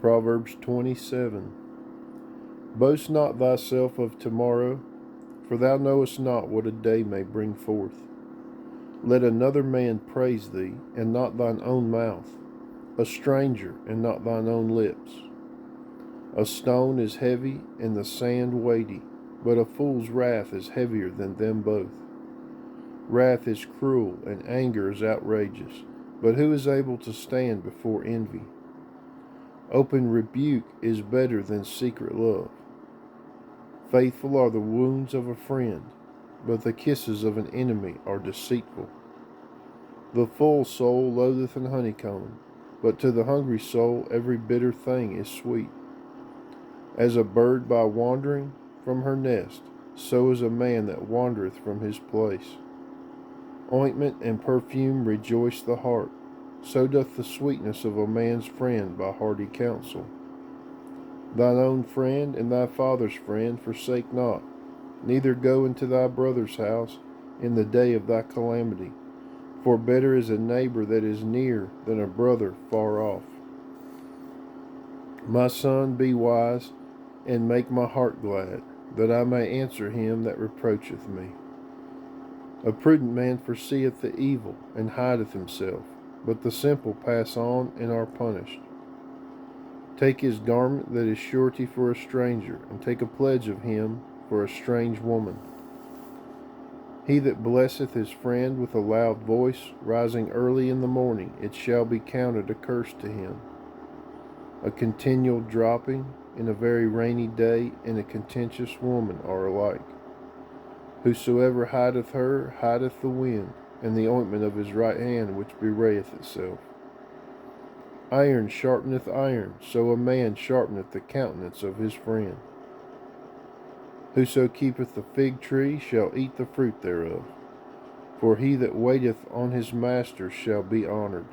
Proverbs 27. Boast not thyself of tomorrow, for thou knowest not what a day may bring forth. Let another man praise thee, and not thine own mouth, a stranger, and not thine own lips. A stone is heavy, and the sand weighty, but a fool's wrath is heavier than them both. Wrath is cruel, and anger is outrageous, but who is able to stand before envy? Open rebuke is better than secret love. Faithful are the wounds of a friend, but the kisses of an enemy are deceitful. The full soul loatheth an honeycomb, but to the hungry soul every bitter thing is sweet. As a bird by wandering from her nest, so is a man that wandereth from his place. Ointment and perfume rejoice the heart, so doth the sweetness of a man's friend by hearty counsel. Thine own friend and thy father's friend forsake not, neither go into thy brother's house in the day of thy calamity. For better is a neighbor that is near than a brother far off. My son, be wise, and make my heart glad, that I may answer him that reproacheth me. A prudent man foreseeth the evil, and hideth himself, but the simple pass on and are punished. Take his garment that is surety for a stranger, and take a pledge of him for a strange woman. He that blesseth his friend with a loud voice, rising early in the morning, it shall be counted a curse to him. A continual dropping in a very rainy day, and a contentious woman are alike. Whosoever hideth her hideth the wind, and the ointment of his right hand which bewrayeth itself. Iron sharpeneth iron, so a man sharpeneth the countenance of his friend. Whoso keepeth the fig tree shall eat the fruit thereof, for he that waiteth on his master shall be honored.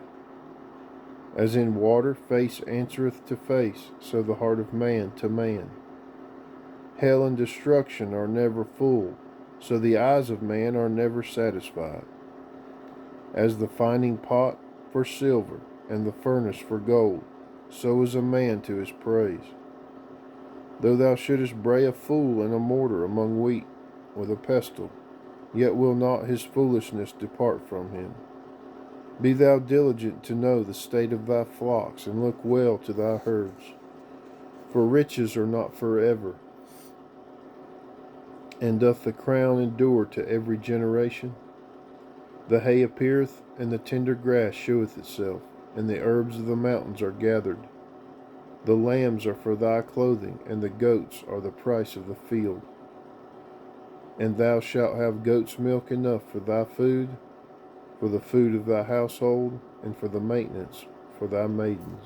As in water face answereth to face, so the heart of man to man. Hell and destruction are never full, so the eyes of man are never satisfied. As the finding pot for silver, and the furnace for gold, so is a man to his praise. Though thou shouldest bray a fool in a mortar among wheat with a pestle, yet will not his foolishness depart from him. Be thou diligent to know the state of thy flocks, and look well to thy herds. For riches are not forever, and doth the crown endure to every generation? The hay appeareth, and the tender grass sheweth itself, and the herbs of the mountains are gathered. The lambs are for thy clothing, and the goats are the price of the field. And thou shalt have goat's milk enough for thy food, for the food of thy household, and for the maintenance for thy maidens.